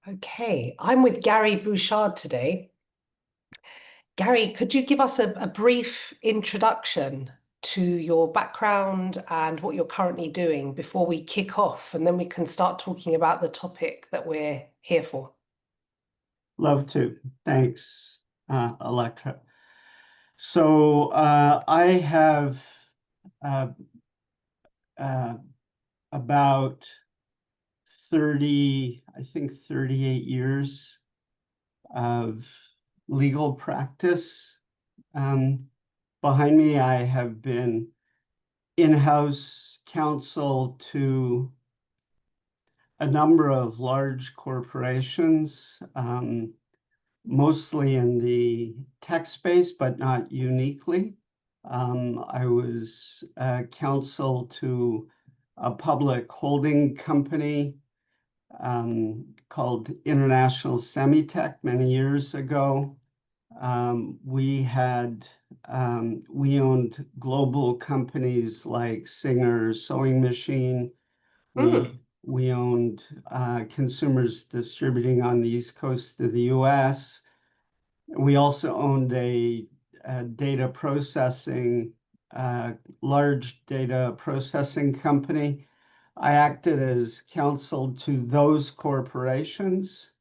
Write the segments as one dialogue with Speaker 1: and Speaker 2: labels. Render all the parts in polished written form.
Speaker 1: Okay, I'm with Gary Bouchard today. Gary, could you give us a brief introduction to your background and what you're currently doing before we kick off, and then we can start talking about the topic that we're here for?
Speaker 2: Love to. Thanks, Electra. I have uh, uh, about 38 years of legal practice. Um, Behind me, I have been in-house counsel to a number of large corporations. Mostly in the tech space, but not uniquely. I was counsel to a public holding company called International Semitech many years ago. We owned global companies like Singer Sewing Machine.
Speaker 1: Mm,
Speaker 2: We owned consumers distributing on the East Coast of the US. We also owned a data processing, large data processing company. I acted as counsel to those corporations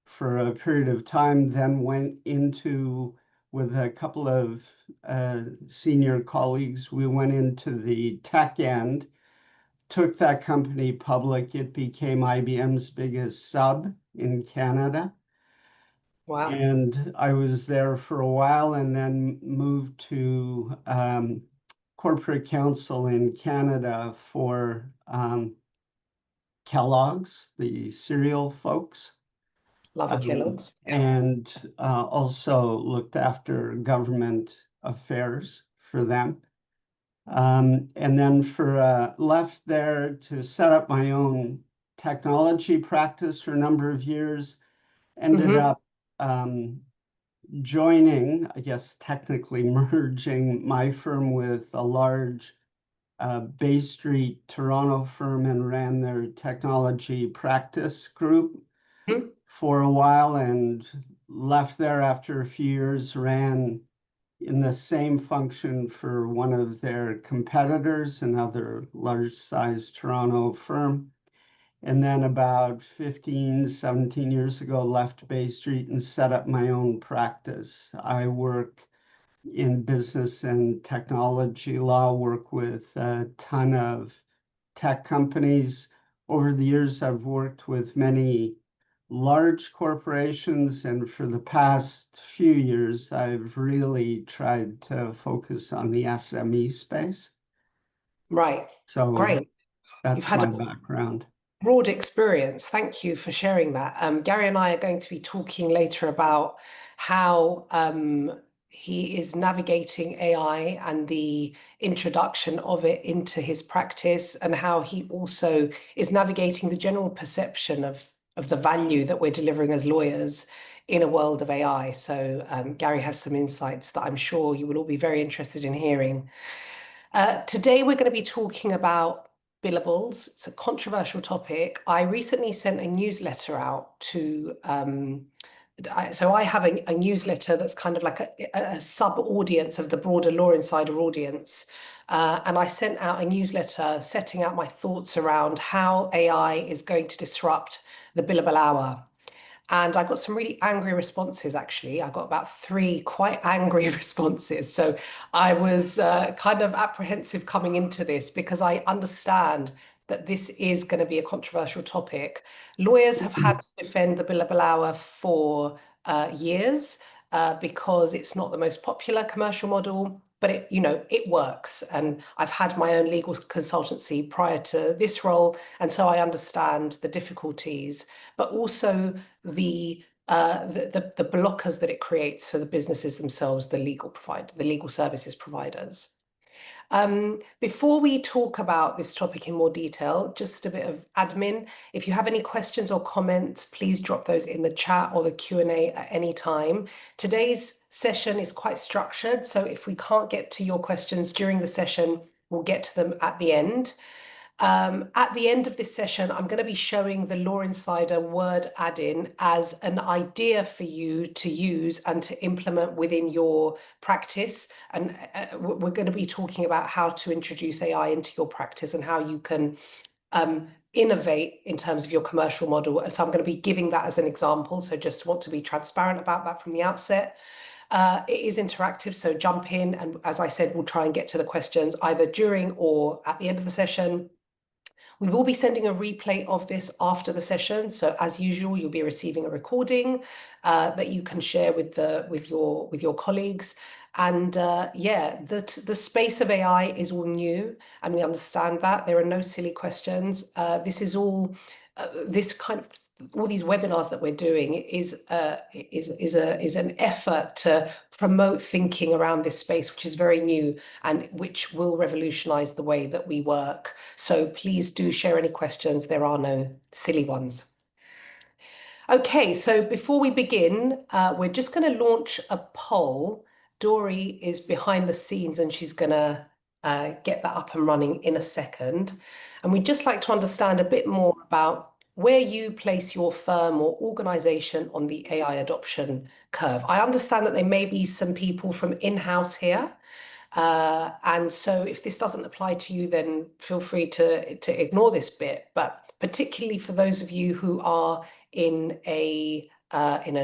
Speaker 2: for a period of time, then went into, with a couple of senior colleagues, we went into the tech end, took that company public. It became IBM's biggest sub in Canada.
Speaker 1: wow,
Speaker 2: And I was there for a while and then moved to corporate counsel in Canada for Kellogg's, the cereal folks,
Speaker 1: love a Kellogg's. Yeah.
Speaker 2: and also looked after government affairs for them. And then left there to set up my own technology practice for a number of years. Ended
Speaker 1: Hmm.
Speaker 2: up joining, I guess technically merging my firm with a large Bay Street Toronto firm and ran their technology practice group for a while and left there after a few years, ran in the same function for one of their competitors, another large size Toronto firm. And then about 15, 17 years ago, left Bay Street and set up my own practice. I work in business and technology law, work with a ton of tech companies. Over the years, I've worked with many large corporations, and for the past few years, I've really tried to focus on the SME space.
Speaker 1: Right.
Speaker 2: So
Speaker 1: Great. You've
Speaker 2: that's
Speaker 1: had a
Speaker 2: my background.
Speaker 1: broad experience. Thank you for sharing that. Gary and I are going to be talking later about how he is navigating AI and the introduction of it into his practice, and how he also is navigating the general perception of the value that we're delivering as lawyers in a world of AI. So Gary has some insights that I'm sure you will all be very interested in hearing. Today, we're going to be talking about billables. It's a controversial topic. I recently sent a newsletter out to, so I have a newsletter that's kind of like a sub-audience of the broader Law Insider audience. And I sent out a newsletter setting out my thoughts around how AI is going to disrupt the billable hour. And I got some really angry responses, actually. I got about three quite angry responses. So I was kind of apprehensive coming into this because I understand that this is going to be a controversial topic. Lawyers have had to defend the billable hour for years because it's not the most popular commercial model, but it works. And I've had my own legal consultancy prior to this role, and so I understand the difficulties, but also the blockers that it creates for the businesses themselves, the legal services providers. Before we talk about this topic in more detail, just a bit of admin. If you have any questions or comments, please drop those in the chat or the Q&A at any time. Today's session is quite structured, so if we can't get to your questions during the session, we'll get to them at the end. At the end of this session, I'm going to be showing the Law Insider word add-in as an idea for you to use and to implement within your practice. And we're going to be talking about how to introduce AI into your practice and how you can innovate in terms of your commercial model. So I'm going to be giving that as an example. So just want to be transparent about that from the outset. It is interactive, so jump in. And as I said, we'll try and get to the questions either during or at the end of the session. We will be sending a replay of this after the session. So as usual, you'll be receiving a recording that you can share with your colleagues. And yeah, the space of AI is all new, and we understand that. There are no silly questions. This is all this kind of all these webinars that we're doing is an effort to promote thinking around this space, which is very new and which will revolutionize the way that we work. So please do share any questions. There are no silly ones. Okay, so before we begin, we're just going to launch a poll. Dory is behind the scenes and she's going to get that up and running in a second. And we'd just like to understand a bit more about where you place your firm or organization on the AI adoption curve. I understand that there may be some people from in-house here. And so if this doesn't apply to you, then feel free to ignore this bit. But particularly for those of you who are in a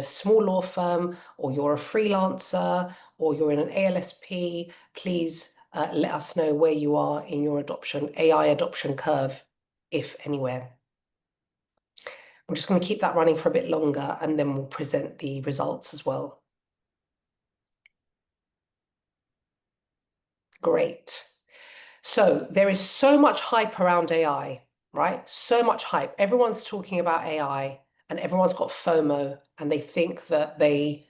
Speaker 1: small law firm, or you're a freelancer, or you're in an ALSP, please let us know where you are in your AI adoption curve, if anywhere. I'm just going to keep that running for a bit longer, and then we'll present the results as well. Great. So there is so much hype around AI, right? So much hype. Everyone's talking about AI and everyone's got FOMO and they think that they're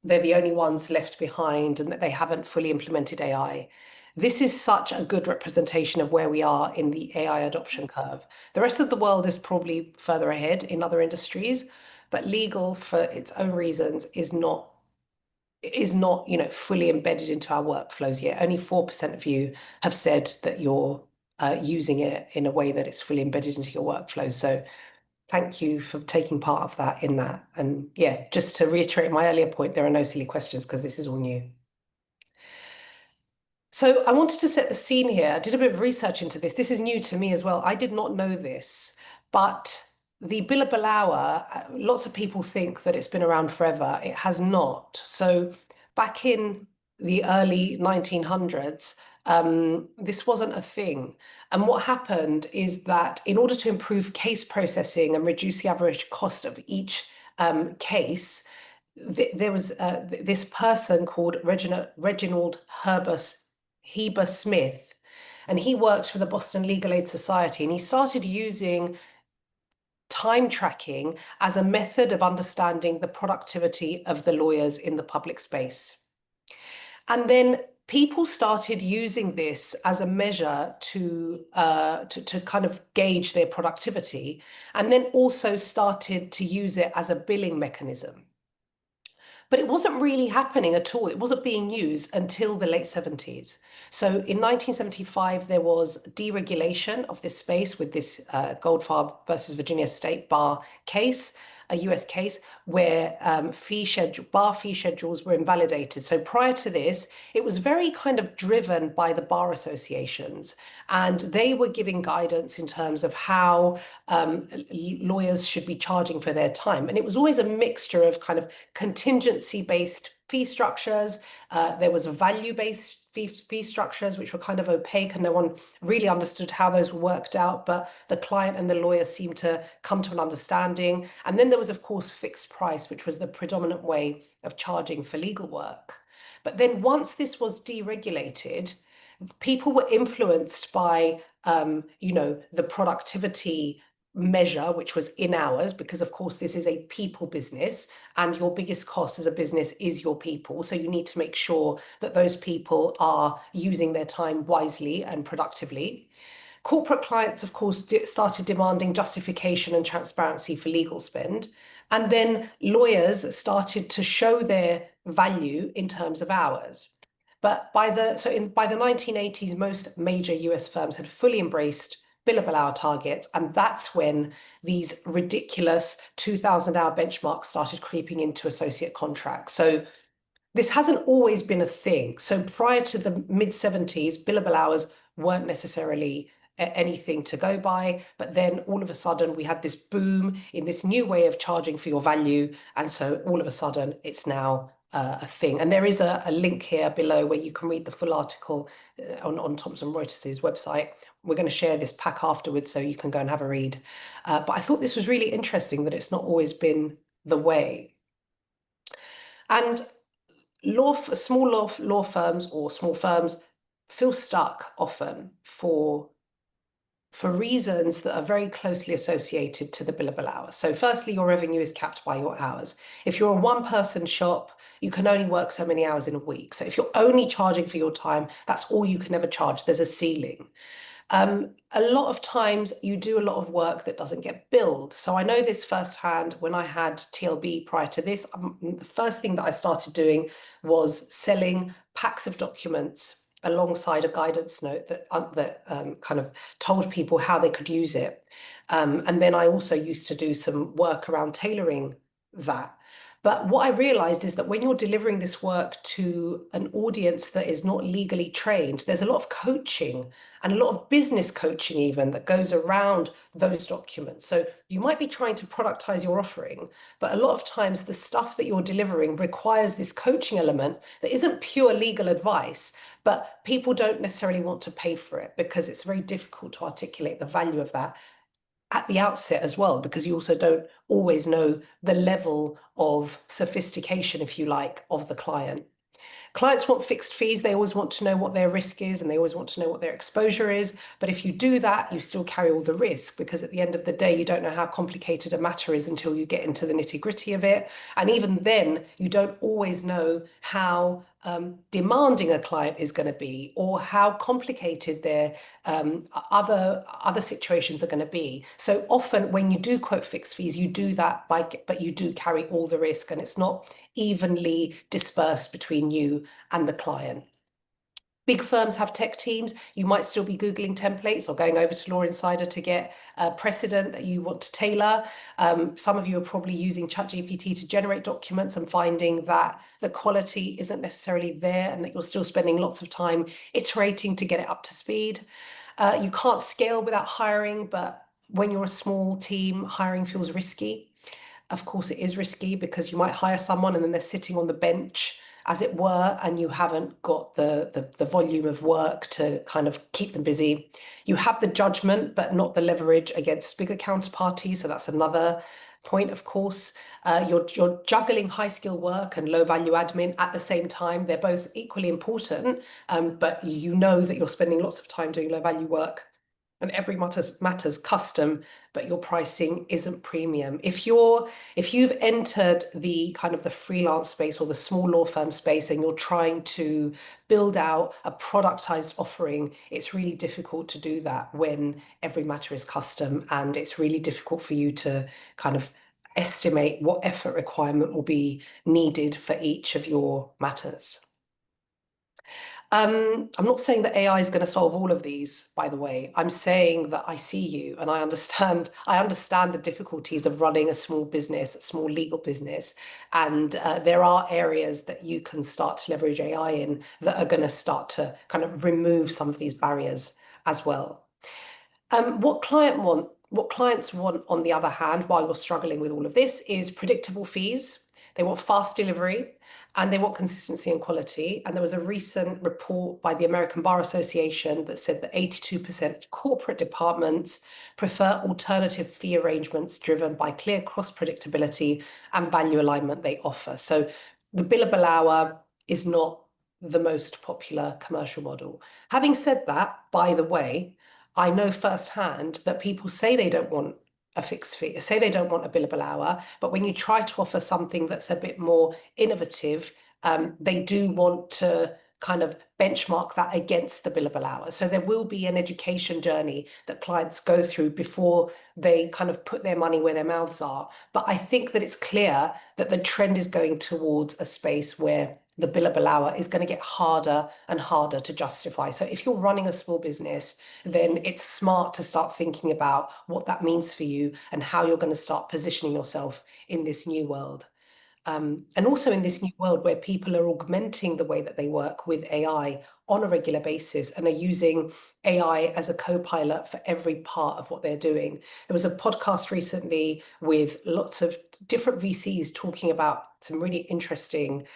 Speaker 1: the only ones left behind and that they haven't fully implemented AI. This is such a good representation of where we are in the AI adoption curve. The rest of the world is probably further ahead in other industries, but legal, for its own reasons, is not fully embedded into our workflows yet. Only 4% of you have said that you're using it in a way that it's fully embedded into your workflows. So thank you for taking part of that in that. And yeah, just to reiterate my earlier point, there are no silly questions because this is all new. So I wanted to set the scene here. I did a bit of research into this. This is new to me as well. I did not know this, but the billable hour, lots of people think that it's been around forever. It has not. So back in the early 1900s, this wasn't a thing. And what happened is that in order to improve case processing and reduce the average cost of each case, there was this person called Reginald Heber Smith, and he worked for the Boston Legal Aid Society, and he started using time tracking as a method of understanding the productivity of the lawyers in the public space. And then people started using this as a measure to kind of gauge their productivity, and then also started to use it as a billing mechanism. But it wasn't really happening at all. It wasn't being used until the late 70s. So in 1975, there was deregulation of this space with this Goldfarb versus Virginia State Bar case, a US case where bar fee schedules were invalidated. So prior to this, it was very kind of driven by the bar associations, and they were giving guidance in terms of how lawyers should be charging for their time. And it was always a mixture of kind of contingency-based fee structures. There was value-based fee structures, which were kind of opaque, and no one really understood how those were worked out, but the client and the lawyer seemed to come to an understanding. And then there was, of course, fixed price, which was the predominant way of charging for legal work. But then once this was deregulated, people were influenced by, the productivity measure, which was in hours, because of course this is a people business and your biggest cost as a business is your people. So you need to make sure that those people are using their time wisely and productively. Corporate clients, of course, started demanding justification and transparency for legal spend. And then lawyers started to show their value in terms of hours. But by the 1980s, most major US firms had fully embraced billable hour targets. And that's when these ridiculous 2,000-hour benchmarks started creeping into associate contracts. So this hasn't always been a thing. So prior to the mid-70s, billable hours weren't necessarily anything to go by. But then all of a sudden, we had this boom in this new way of charging for your value. And so all of a sudden, it's now a thing. And there is a link here below where you can read the full article on Thomson Reuters' website. We're going to share this pack afterwards so you can go and have a read. But I thought this was really interesting that it's not always been the way. And small law firms or small firms feel stuck often for reasons that are very closely associated to the billable hour. So firstly, your revenue is capped by your hours. If you're a one-person shop, you can only work so many hours in a week. So if you're only charging for your time, that's all you can ever charge. There's a ceiling. A lot of times you do a lot of work that doesn't get billed. So I know this firsthand when I had TLB prior to this. The first thing that I started doing was selling packs of documents alongside a guidance note that kind of told people how they could use it. And then I also used to do some work around tailoring that. But what I realized is that when you're delivering this work to an audience that is not legally trained, there's a lot of coaching and a lot of business coaching even that goes around those documents. So you might be trying to productize your offering, but a lot of times the stuff that you're delivering requires this coaching element that isn't pure legal advice, but people don't necessarily want to pay for it because it's very difficult to articulate the value of that at the outset as well, because you also don't always know the level of sophistication, if you like, of the client. Clients want fixed fees. They always want to know what their risk is and they always want to know what their exposure is. But if you do that, you still carry all the risk because at the end of the day, you don't know how complicated a matter is until you get into the nitty-gritty of it. And even then, you don't always know how demanding a client is going to be or how complicated their other situations are going to be. So often when you do quote fixed fees, you do that but you do carry all the risk and it's not evenly dispersed between you and the client. Big firms have tech teams. You might still be Googling templates or going over to Law Insider to get a precedent that you want to tailor. Some of you are probably using ChatGPT to generate documents and finding that the quality isn't necessarily there and that you're still spending lots of time iterating to get it up to speed. You can't scale without hiring, but when you're a small team, hiring feels risky. Of course, it is risky because you might hire someone and then they're sitting on the bench, as it were, and you haven't got the volume of work to kind of keep them busy. You have the judgment, but not the leverage against bigger counterparties. So that's another point, of course. You're juggling high skill work and low value admin at the same time. They're both equally important, but you know that you're spending lots of time doing low value work and every matters custom, but your pricing isn't premium. If you've entered the kind of the freelance space or the small law firm space and you're trying to build out a productized offering, it's really difficult to do that when every matter is custom, and it's really difficult for you to kind of estimate what effort requirement will be needed for each of your matters. I'm not saying that AI is going to solve all of these, by the way. I'm saying that I see you and I understand the difficulties of running a small business, a small legal business. And there are areas that you can start to leverage AI in that are going to start to kind of remove some of these barriers as well. What clients want, on the other hand, while you're struggling with all of this, is predictable fees. They want fast delivery and they want consistency and quality. And there was a recent report by the American Bar Association that said that 82% of corporate departments prefer alternative fee arrangements driven by clear cross predictability and value alignment they offer. So the billable hour is not the most popular commercial model. Having said that, by the way, I know firsthand that people say they don't want a fixed fee, say they don't want a billable hour, but when you try to offer something that's a bit more innovative, they do want to kind of benchmark that against the billable hour. So there will be an education journey that clients go through before they kind of put their money where their mouths are. But I think that it's clear that the trend is going towards a space where the billable hour is going to get harder and harder to justify. So if you're running a small business, then it's smart to start thinking about what that means for you and how you're going to start positioning yourself in this new world. And also in this new world where people are augmenting the way that they work with AI on a regular basis and are using AI as a co-pilot for every part of what they're doing. There was a podcast recently with lots of different VCs talking about some really interesting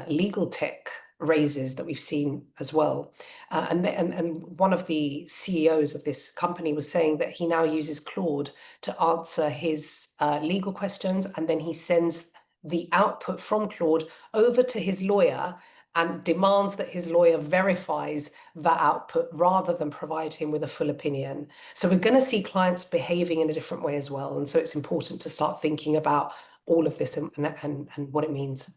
Speaker 1: legal tech raises that we've seen as well. And one of the CEOs of this company was saying that he now uses Claude to answer his legal questions, and then he sends the output from Claude over to his lawyer and demands that his lawyer verifies that output rather than provide him with a full opinion. So we're going to see clients behaving in a different way as well. And so it's important to start thinking about all of this and what it means.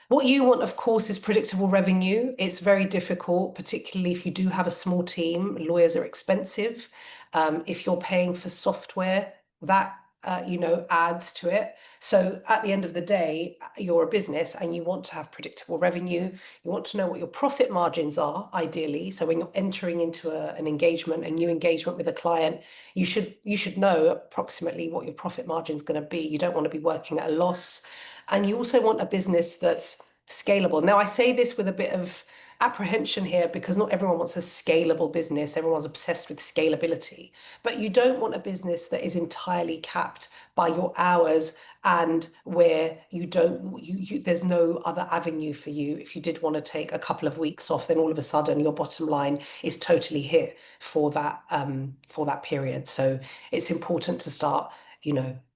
Speaker 1: What you want, of course, is predictable revenue. It's very difficult, particularly if you do have a small team. Lawyers are expensive. If you're paying for software, that adds to it. So at the end of the day, you're a business and you want to have predictable revenue. You want to know what your profit margins are, ideally. So when you're entering into an engagement, a new engagement with a client, you should know approximately what your profit margin is going to be. You don't want to be working at a loss. And you also want a business that's scalable. Now, I say this with a bit of apprehension here because not everyone wants a scalable business. Everyone's obsessed with scalability. But you don't want a business that is entirely capped by your hours and where there's no other avenue for you. If you did want to take a couple of weeks off, then all of a sudden your bottom line is totally hit for that period. So it's important to start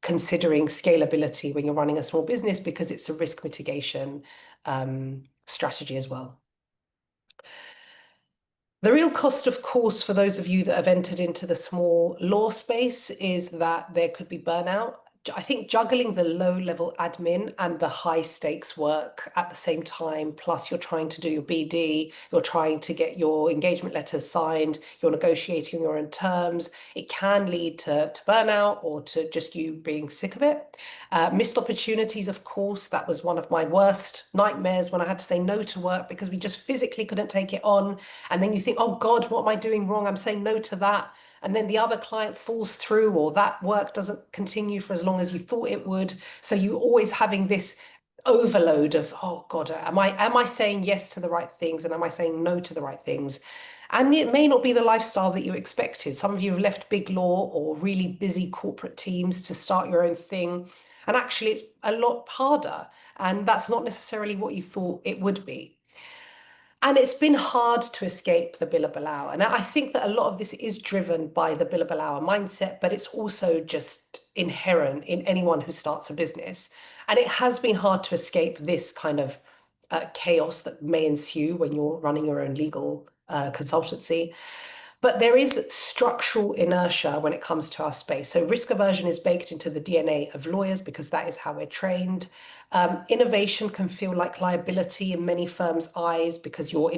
Speaker 1: considering scalability when you're running a small business because it's a risk mitigation strategy as well. The real cost, of course, for those of you that have entered into the small law space is that there could be burnout. I think juggling the low-level admin and the high-stakes work at the same time, plus you're trying to do your BD, you're trying to get your engagement letters signed, you're negotiating your own terms, it can lead to burnout or to just you being sick of it. Missed opportunities, of course, that was one of my worst nightmares when I had to say no to work because we just physically couldn't take it on. And then you think, oh God, what am I doing wrong? I'm saying no to that. And then the other client falls through or that work doesn't continue for as long as you thought it would. So you're always having this overload of, oh God, am I saying yes to the right things and am I saying no to the right things? And it may not be the lifestyle that you expected. Some of you have left big law or really busy corporate teams to start your own thing. And actually, it's a lot harder. And that's not necessarily what you thought it would be. And it's been hard to escape the billable hour. And I think that a lot of this is driven by the billable hour mindset, but it's also just inherent in anyone who starts a business. And it has been hard to escape this kind of chaos that may ensue when you're running your own legal consultancy. But there is structural inertia when it comes to our space. So risk aversion is baked into the DNA of lawyers because that is how we're trained. Innovation can feel like liability in many firms' eyes because you're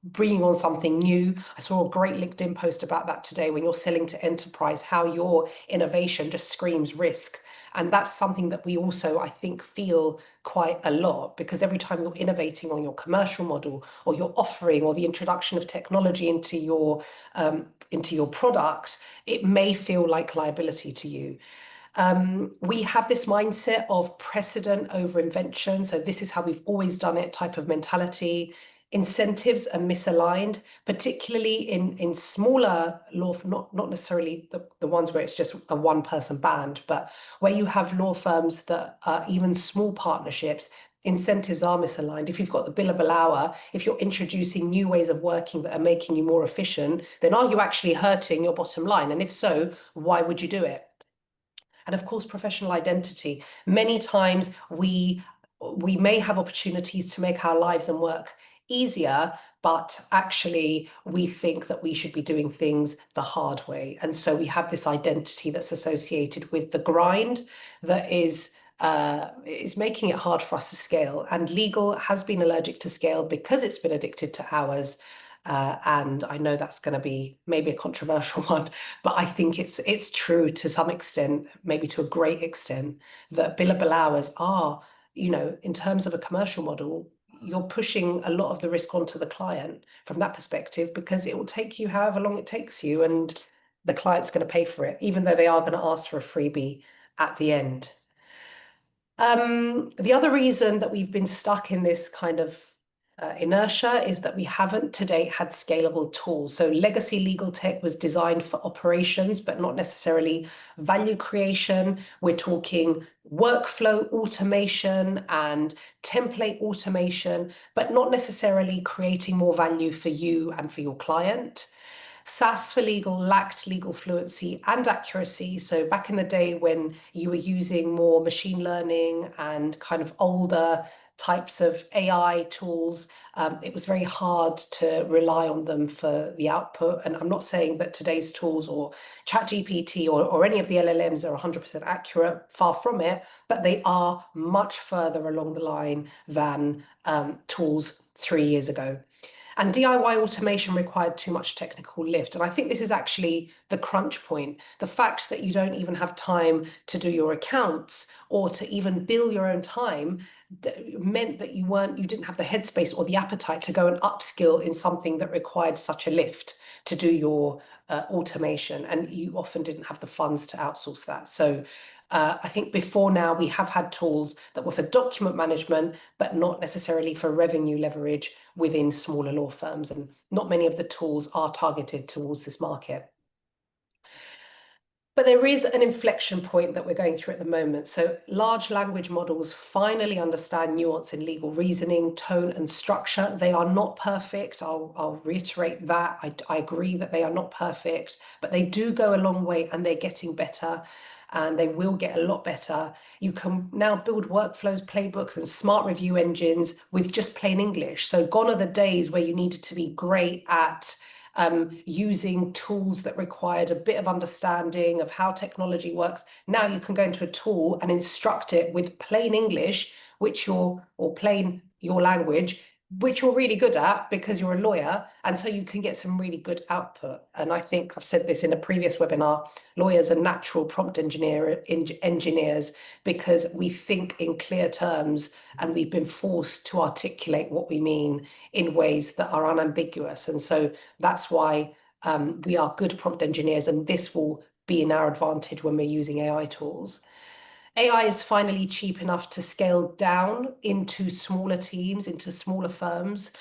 Speaker 1: bringing on something new. I saw a great LinkedIn post about that today. When you're selling to enterprise, how your innovation just screams risk. And that's something that we also, I think, feel quite a lot because every time you're innovating on your commercial model or your offering or the introduction of technology into your product, it may feel like liability to you. We have this mindset of precedent over invention. So this is how we've always done it type of mentality. Incentives are misaligned, particularly in smaller law, not necessarily the ones where it's just a one-person band, but where you have law firms that are even small partnerships, incentives are misaligned. If you've got the billable hour, if you're introducing new ways of working that are making you more efficient, then are you actually hurting your bottom line? And if so, why would you do it? And of course, professional identity. Many times we may have opportunities to make our lives and work easier, but actually we think that we should be doing things the hard way. And so we have this identity that's associated with the grind that is is making it hard for us to scale. And legal has been allergic to scale because it's been addicted to hours. And I know that's going to be maybe a controversial one, but I think it's true to some extent, maybe to a great extent, that billable hours are, in terms of a commercial model, you're pushing a lot of the risk onto the client from that perspective, because it will take you however long it takes you, and the client's going to pay for it, even though they are going to ask for a freebie at the end. The other reason that we've been stuck in this kind of inertia is that we haven't to date had scalable tools. So legacy legal tech was designed for operations, but not necessarily value creation. We're talking workflow automation and template automation, but not necessarily creating more value for you and for your client. SaaS for legal lacked legal fluency and accuracy. So back in the day when you were using more machine learning and kind of older types of AI tools, it was very hard to rely on them for the output. And I'm not saying that today's tools or ChatGPT or any of the LLMs are 100% accurate, far from it, but they are much further along the line than tools 3 years ago. And DIY automation required too much technical lift. And I think this is actually the crunch point. The fact that you don't even have time to do your accounts or to even bill your own time meant that you didn't have the headspace or the appetite to go and upskill in something that required such a lift to do your automation. And you often didn't have the funds to outsource that. So I think before now we have had tools that were for document management, but not necessarily for revenue leverage within smaller law firms. And not many of the tools are targeted towards this market. But there is an inflection point that we're going through at the moment. So large language models finally understand nuance in legal reasoning, tone and structure. They are not perfect. I'll reiterate that. I agree that they are not perfect, but they do go a long way and they're getting better. And they will get a lot better. You can now build workflows, playbooks, and smart review engines with just plain English. So gone are the days where you needed to be great at using tools that required a bit of understanding of how technology works. Now you can go into a tool and instruct it with plain English, or plain your language, which you're really good at because you're a lawyer. And so you can get some really good output. And I think I've said this in a previous webinar, lawyers are natural prompt engineers because we think in clear terms and we've been forced to articulate what we mean in ways that are unambiguous. And so that's why we are good prompt engineers, and this will be in our advantage when we're using AI tools. AI is finally cheap enough to scale down into smaller teams, into smaller firms.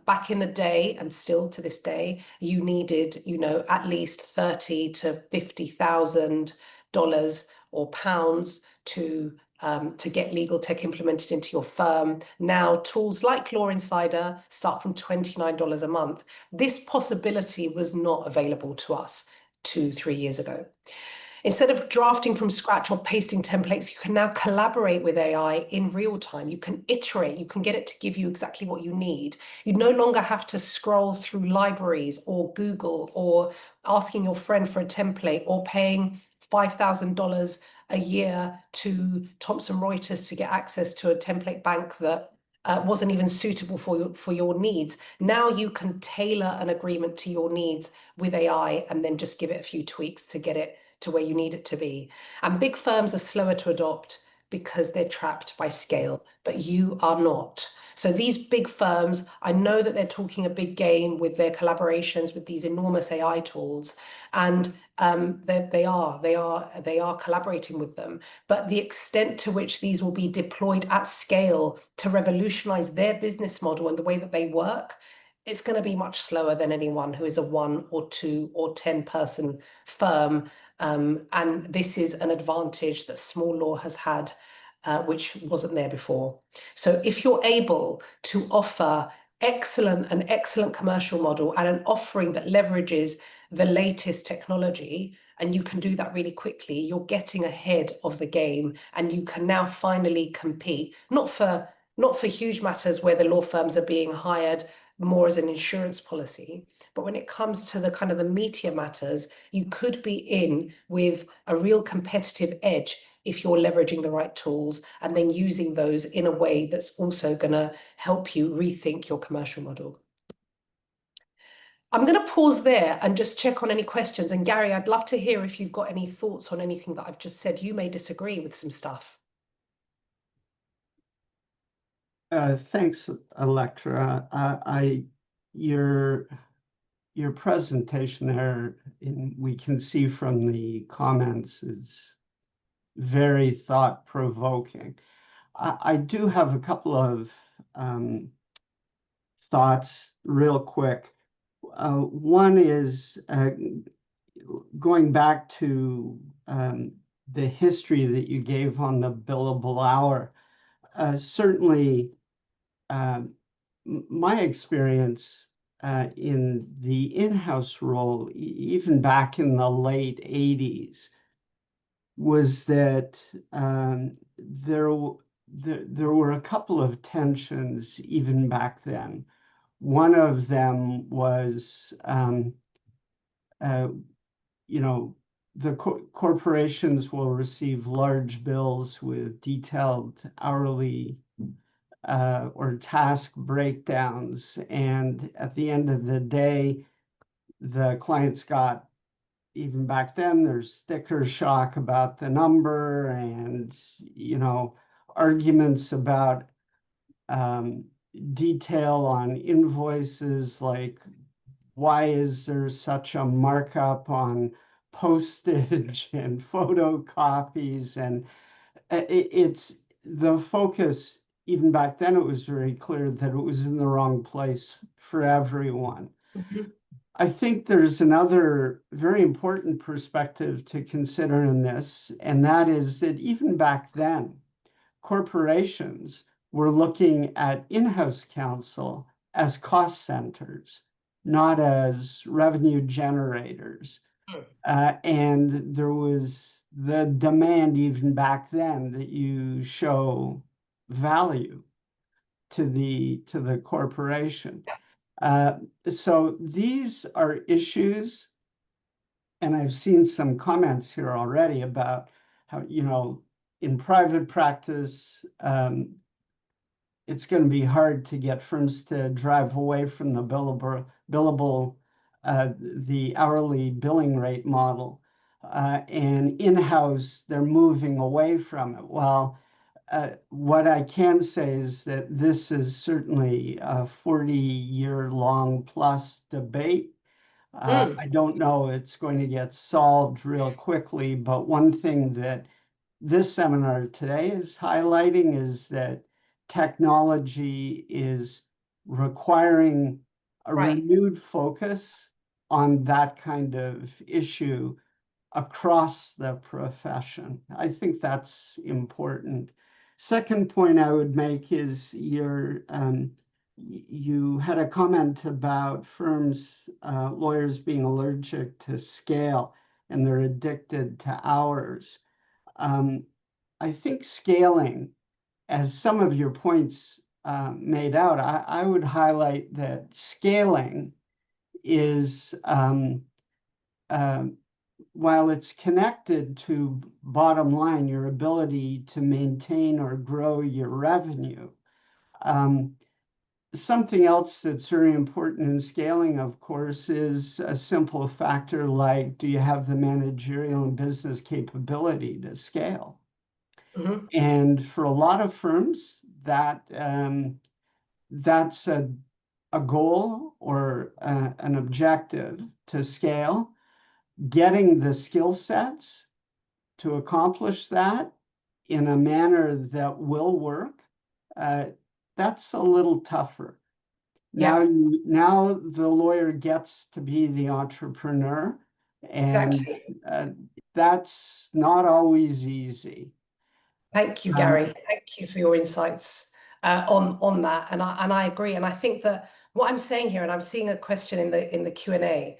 Speaker 1: Back in the day, and still to this day, you needed, at least $30,000 to $50,000 or pounds to get legal tech implemented into your firm. Now, tools like Law Insider start from $29 a month. This possibility was not available to us 2-3 years ago. Instead of drafting from scratch or pasting templates, you can now collaborate with AI in real time. You can iterate, you can get it to give you exactly what you need. You no longer have to scroll through libraries or Google or asking your friend for a template or paying $5,000 a year to Thomson Reuters to get access to a template bank that wasn't even suitable for your needs. Now you can tailor an agreement to your needs with AI and then just give it a few tweaks to get it to where you need it to be. And big firms are slower to adopt because they're trapped by scale, but you are not. So these big firms, I know that they're talking a big game with their collaborations with these enormous AI tools, and they are collaborating with them. But the extent to which these will be deployed at scale to revolutionize their business model and the way that they work, it's going to be much slower than anyone who is a 1 or 2 or 10 person firm. And this is an advantage that small law has had, which wasn't there before. So if you're able to offer an excellent commercial model and an offering that leverages the latest technology, and you can do that really quickly, you're getting ahead of the game, and you can now finally compete, not for huge matters where the law firms are being hired more as an insurance policy, but when it comes to the kind of the meatier matters, you could be in with a real competitive edge if you're leveraging the right tools and then using those in a way that's also going to help you rethink your commercial model. I'm going to pause there and just check on any questions. And Gary, I'd love to hear if you've got any thoughts on anything that I've just said. You may disagree with some stuff.
Speaker 2: Thanks, Electra. Your presentation there, we can see from the comments, is very thought-provoking. I do have a couple of thoughts real quick. One is going back to the history that you gave on the billable hour. Certainly, my experience in the in-house role, even back in the late 80s, was that there were a couple of tensions even back then. One of them was, the corporations will receive large bills with detailed hourly or task breakdowns. And at the end of the day, the clients got, even back then, there's sticker shock about the number and, arguments about detail on invoices, like why is there such a markup on postage and photocopies? And it's the focus, even back then, it was very clear that it was in the wrong place for everyone.
Speaker 1: Mm-hmm.
Speaker 2: I think there's another very important perspective to consider in this, and that is that even back then, corporations were looking at in-house counsel as cost centers, not as revenue generators. And there was the demand even back then that you show value to the corporation. So these are issues, and I've seen some comments here already about how, in private practice, it's going to be hard to get firms to drive away from the billable, the hourly billing rate model. And in-house, they're moving away from it. Well, what I can say is that this is certainly a 40-year-long plus debate. I don't know it's going to get solved real quickly, but one thing that this seminar today is highlighting is that technology is requiring a renewed focus on that kind of issue across the profession. I think that's important. Second point I would make is you had a comment about firms, lawyers being allergic to scale and they're addicted to hours. I think scaling, as some of your points made out, I would highlight that scaling is, while it's connected to bottom line, your ability to maintain or grow your revenue, something else that's very important in scaling, of course, is a simple factor like, do you have the managerial and business capability to scale?
Speaker 1: Mm-hmm.
Speaker 2: And for a lot of firms, that's a goal or an objective to scale. Getting the skill sets to accomplish that in a manner that will work, that's a little tougher. Now, now the lawyer gets to be the entrepreneur, and that's not always easy.
Speaker 1: Thank you, Gary. Thank you for your insights on that, and I agree. And I think that what I'm saying here, and I'm seeing a question in the Q&A.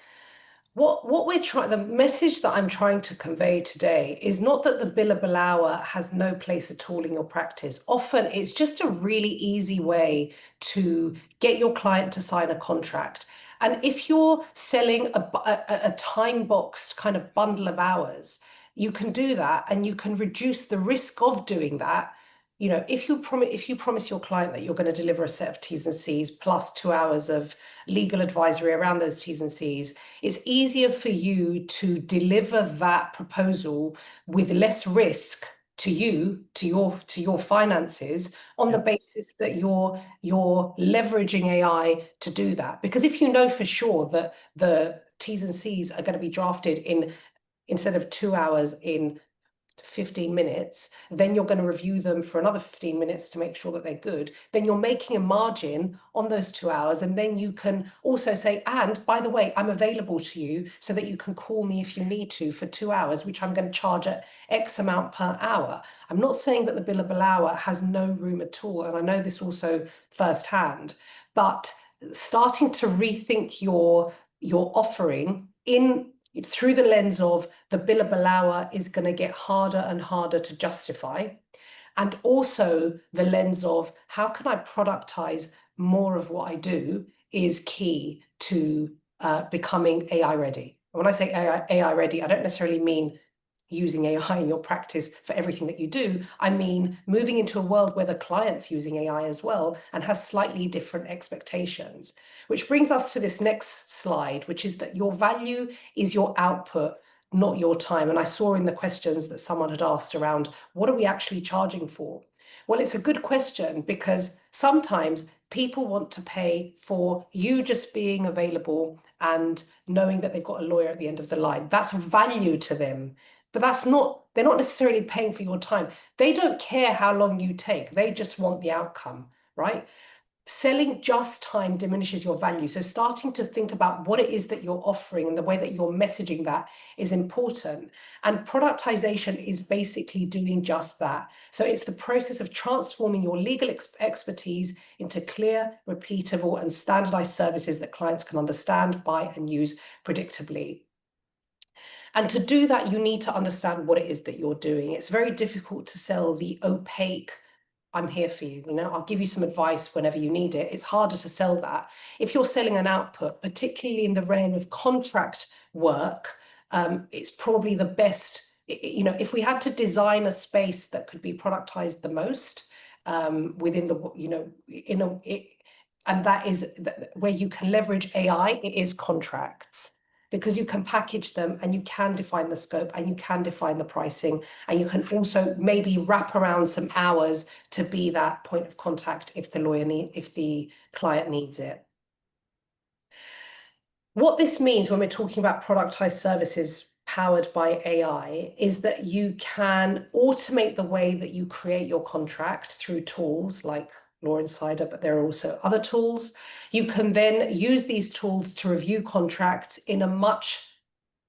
Speaker 1: What we're trying, the message that I'm trying to convey today is not that the billable hour has no place at all in your practice. Often it's just a really easy way to get your client to sign a contract. And if you're selling a time-boxed kind of bundle of hours, you can do that, and you can reduce the risk of doing that. You know, if you promise your client that you're going to deliver a set of T's and C's plus 2 hours of legal advisory around those T's and C's, it's easier for you to deliver that proposal with less risk to you, to your finances, on the basis that you're leveraging AI to do that. Because if you know for sure that the T's and C's are going to be drafted in, instead of 2 hours, in 15 minutes, then you're going to review them for another 15 minutes to make sure that they're good, then you're making a margin on those 2 hours. And then you can also say, and by the way, I'm available to you so that you can call me if you need to for 2 hours, which I'm going to charge at X amount per hour. I'm not saying that the billable hour has no room at all, and I know this also firsthand, but starting to rethink your offering in through the lens of the billable hour is going to get harder and harder to justify, and also the lens of how can I productize more of what I do, is key to becoming AI ready. And when I say AI ready, I don't necessarily mean using AI in your practice for everything that you do. I mean, moving into a world where the client's using AI as well and has slightly different expectations. Which brings us to this next slide, which is that your value is your output, not your time. And I saw in the questions that someone had asked around, what are we actually charging for? Well, it's a good question, because sometimes people want to pay for you just being available and knowing that they've got a lawyer at the end of the line. That's value to them. But they're not necessarily paying for your time. They don't care how long you take. They just want the outcome, right? Selling just time diminishes your value. So starting to think about what it is that you're offering and the way that you're messaging that is important. And productization is basically doing just that. So it's the process of transforming your legal expertise into clear, repeatable, and standardized services that clients can understand, buy, and use predictably. And to do that, you need to understand what it is that you're doing. It's very difficult to sell the opaque, I'm here for you, I'll give you some advice whenever you need it. It's harder to sell that. If you're selling an output, particularly in the realm of contract work, it's probably the best, if we had to design a space that could be productized the most, within the, and that is where you can leverage AI, it is contracts. Because you can package them and you can define the scope and you can define the pricing, and you can also maybe wrap around some hours to be that point of contact if the client needs it. What this means when we're talking about productized services powered by AI is that you can automate the way that you create your contract through tools like Law Insider, but there are also other tools. You can then use these tools to review contracts in much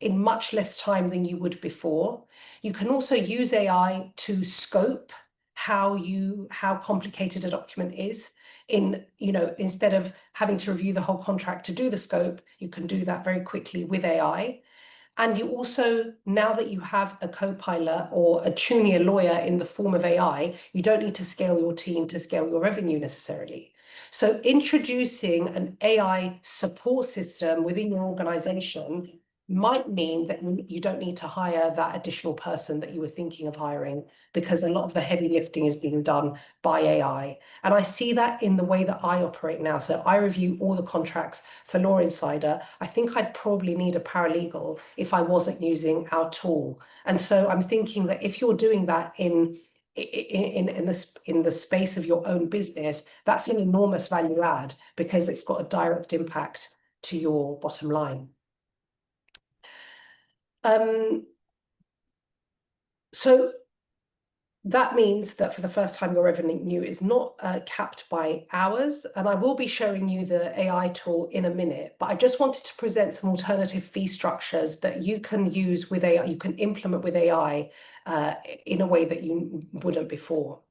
Speaker 1: less time than you would before. You can also use AI to scope how complicated a document is. Instead of having to review the whole contract to do the scope, you can do that very quickly with AI. And you also, now that you have a co-pilot or a junior lawyer in the form of AI, you don't need to scale your team to scale your revenue necessarily. So introducing an AI support system within your organization might mean that you don't need to hire that additional person that you were thinking of hiring, because a lot of the heavy lifting is being done by AI. And I see that in the way that I operate now. So I review all the contracts for Law Insider. I think I'd probably need a paralegal if I wasn't using our tool. And so I'm thinking that if you're doing that in the space of your own business, that's an enormous value add, because it's got a direct impact to your bottom line. So that means that for the first time, your revenue is not capped by hours. And I will be showing you the AI tool in a minute, but I just wanted to present some alternative fee structures that you can use with AI, you can implement with AI in a way that you wouldn't before.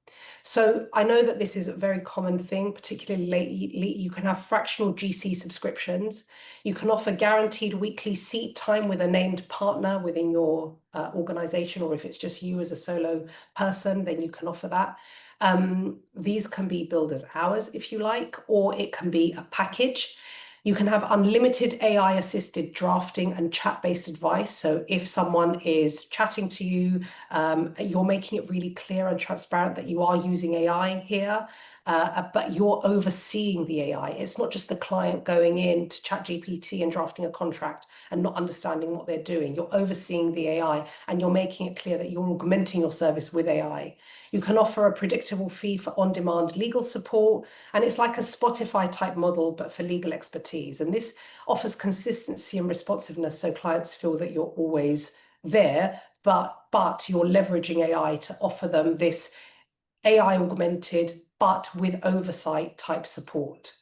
Speaker 1: So I know that this is a very common thing, particularly lately. You can have fractional GC subscriptions. You can offer guaranteed weekly seat time with a named partner within your organization, or if it's just you as a solo person, then you can offer that. These can be billed as hours if you like, or it can be a package. You can have unlimited AI-assisted drafting and chat-based advice. So if someone is chatting to you, you're making it really clear and transparent that you are using AI here, but you're overseeing the AI. It's not just the client going in to ChatGPT and drafting a contract and not understanding what they're doing. You're overseeing the AI and you're making it clear that you're augmenting your service with AI. You can offer a predictable fee for on-demand legal support, and it's like a Spotify type model, but for legal expertise. And this offers consistency and responsiveness so clients feel that you're always there, but you're leveraging AI to offer them this AI augmented, but with oversight type support.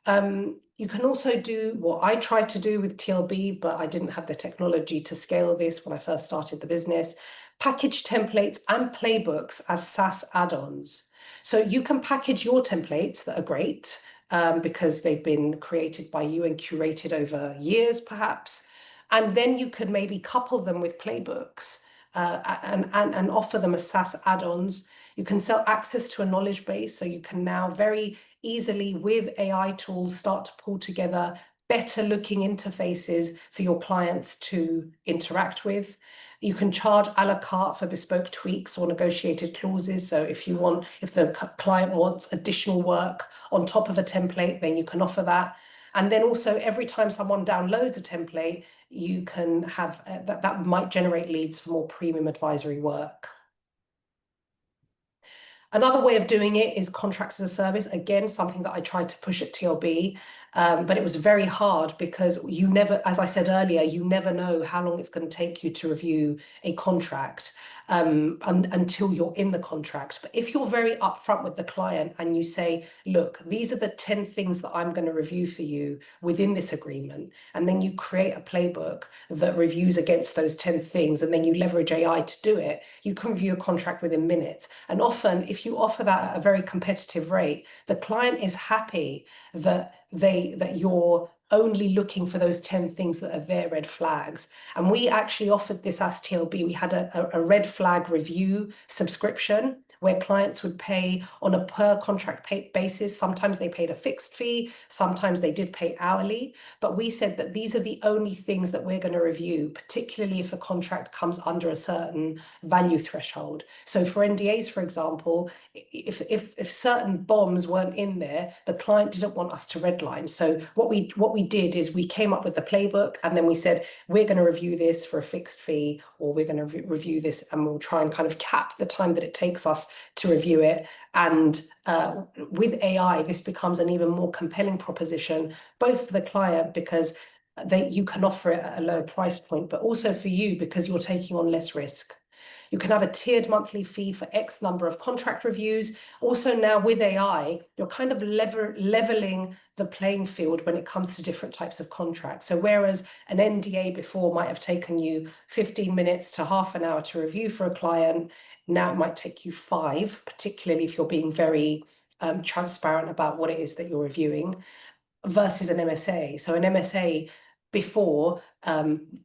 Speaker 1: You can also do what I tried to do with TLB, but I didn't have the technology to scale this when I first started the business. Package templates and playbooks as SaaS add-ons. So you can package your templates that are great because they've been created by you and curated over years, perhaps. And then you could maybe couple them with playbooks and offer them as SaaS add-ons. You can sell access to a knowledge base, so you can now very easily with AI tools start to pull together better looking interfaces for your clients to interact with. You can charge a la carte for bespoke tweaks or negotiated clauses. So if the client wants additional work on top of a template, then you can offer that. And then also every time someone downloads a template, you can have that might generate leads for more premium advisory work. Another way of doing it is contracts as a service. Again, something that I tried to push at TLB, but it was very hard because you never, as I said earlier, you never know how long it's going to take you to review a contract until you're in the contract. But if you're very upfront with the client and you say, look, these are the 10 things that I'm going to review for you within this agreement, and then you create a playbook that reviews against those 10 things, and then you leverage AI to do it, you can review a contract within minutes. And often, if you offer that at a very competitive rate, the client is happy that you're only looking for those 10 things that are their red flags. And we actually offered this as TLB. We had a red flag review subscription where clients would pay on a per contract basis. Sometimes they paid a fixed fee, sometimes they did pay hourly, but we said that these are the only things that we're going to review, particularly if a contract comes under a certain value threshold. So for NDAs, for example, if certain bombs weren't in there, the client didn't want us to redline. So what we did is we came up with the playbook, and then we said, we're going to review this for a fixed fee, or we're going to review this and we'll try and kind of cap the time that it takes us to review it. And with AI, this becomes an even more compelling proposition, both for the client because you can offer it at a lower price point, but also for you because you're taking on less risk. You can have a tiered monthly fee for X number of contract reviews. Also now with AI, you're kind of leveling the playing field when it comes to different types of contracts. So whereas an NDA before might have taken you 15 minutes to half an hour to review for a client, now it might take you 5, particularly if you're being very transparent about what it is that you're reviewing, versus an MSA. So an MSA before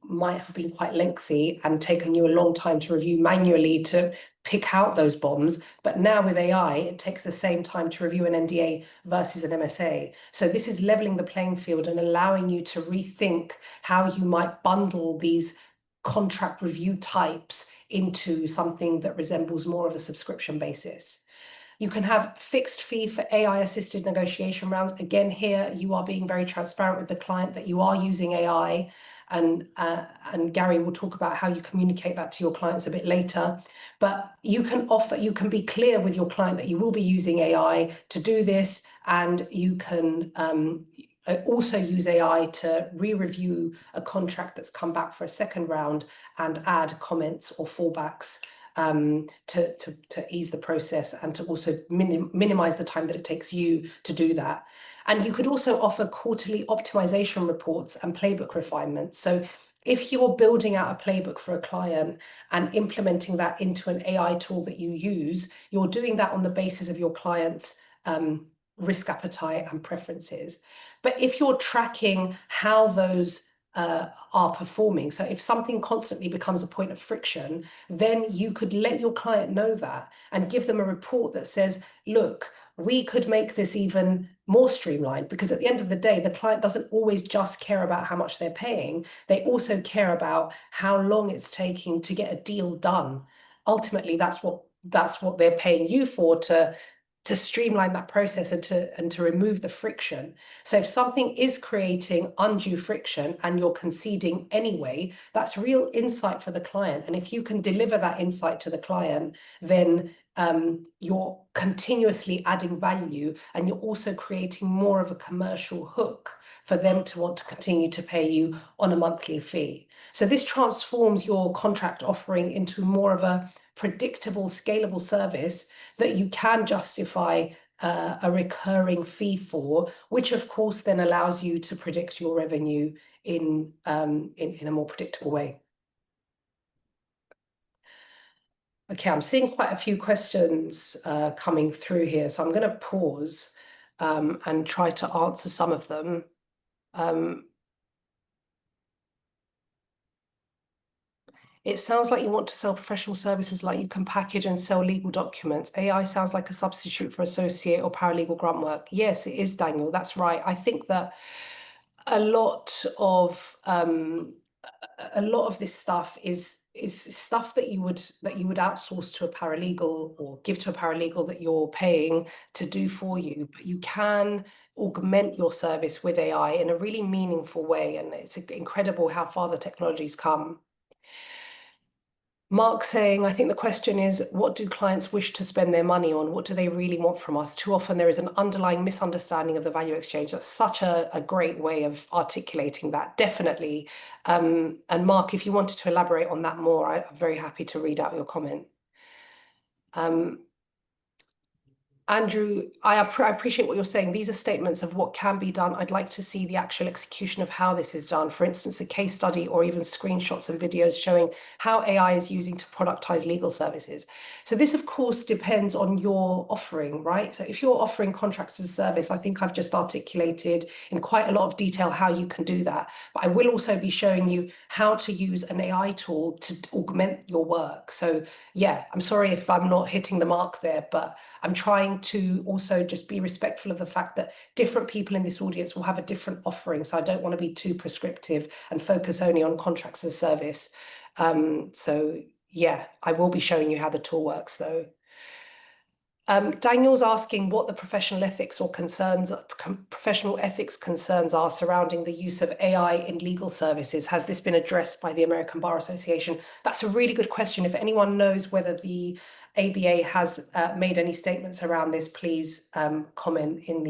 Speaker 1: might have been quite lengthy and taken you a long time to review manually to pick out those bombs. But now with AI, it takes the same time to review an NDA versus an MSA. So this is leveling the playing field and allowing you to rethink how you might bundle these contract review types into something that resembles more of a subscription basis. You can have fixed fee for AI-assisted negotiation rounds. Again, here you are being very transparent with the client that you are using AI, and Gary will talk about how you communicate that to your clients a bit later. But you can be clear with your client that you will be using AI to do this, and you can also use AI to re-review a contract that's come back for a second round and add comments or fallbacks to ease the process and to also minimize the time that it takes you to do that. And you could also offer quarterly optimization reports and playbook refinements. So if you're building out a playbook for a client and implementing that into an AI tool that you use, you're doing that on the basis of your client's risk appetite and preferences. But if you're tracking how those are performing. So if something constantly becomes a point of friction, then you could let your client know that and give them a report that says, look, we could make this even more streamlined, because at the end of the day, the client doesn't always just care about how much they're paying. They also care about how long it's taking to get a deal done. Ultimately, that's what they're paying you for, to streamline that process and to remove the friction. So if something is creating undue friction and you're conceding anyway, that's real insight for the client. And if you can deliver that insight to the client, then you're continuously adding value, and you're also creating more of a commercial hook for them to want to continue to pay you on a monthly fee. So this transforms your contract offering into more of a predictable, scalable service that you can justify a recurring fee for, which of course then allows you to predict your revenue in a more predictable way. Okay, I'm seeing quite a few questions coming through here, so I'm going to pause and try to answer some of them. It sounds like you want to sell professional services, like you can package and sell legal documents. AI sounds like a substitute for associate or paralegal grunt work. Yes, it is, Daniel. That's right. I think that a lot of this stuff is stuff that you would outsource to a paralegal, or give to a paralegal that you're paying to do for you. But you can augment your service with AI in a really meaningful way, and it's incredible how far the technology's come. Mark saying, I think the question is, what do clients wish to spend their money on? What do they really want from us? Too often there is an underlying misunderstanding of the value exchange. That's such a great way of articulating that, definitely. And Mark, if you wanted to elaborate on that more, I'm very happy to read out your comment. Andrew, I appreciate what you're saying. These are statements of what can be done. I'd like to see the actual execution of how this is done. For instance, a case study or even screenshots and videos showing how AI is using to productize legal services. So this, of course, depends on your offering, right? So if you're offering contracts as a service, I think I've just articulated in quite a lot of detail how you can do that. But I will also be showing you how to use an AI tool to augment your work. So yeah, I'm sorry if I'm not hitting the mark there, but I'm trying to also just be respectful of the fact that different people in this audience will have a different offering. So I don't want to be too prescriptive and focus only on contracts as a service. So yeah, I will be showing you how the tool works though. Daniel's asking what the professional ethics concerns are surrounding the use of AI in legal services. Has this been addressed by the American Bar Association? That's a really good question. If anyone knows whether the ABA has made any statements around this, please comment in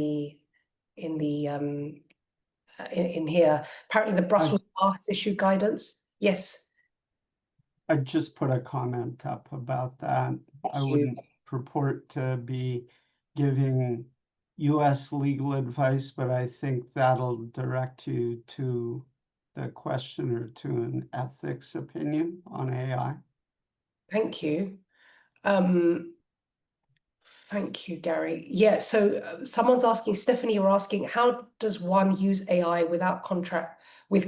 Speaker 1: here. Apparently, the Brussels Bar has issued guidance. Yes.
Speaker 2: I just put a comment up about that. I wouldn't purport to be giving US legal advice, but I think that'll direct you to the questioner to an ethics opinion on AI.
Speaker 1: Thank you. Thank you, Gary. Yeah, so someone's asking, Stephanie, you're asking, how does one use AI with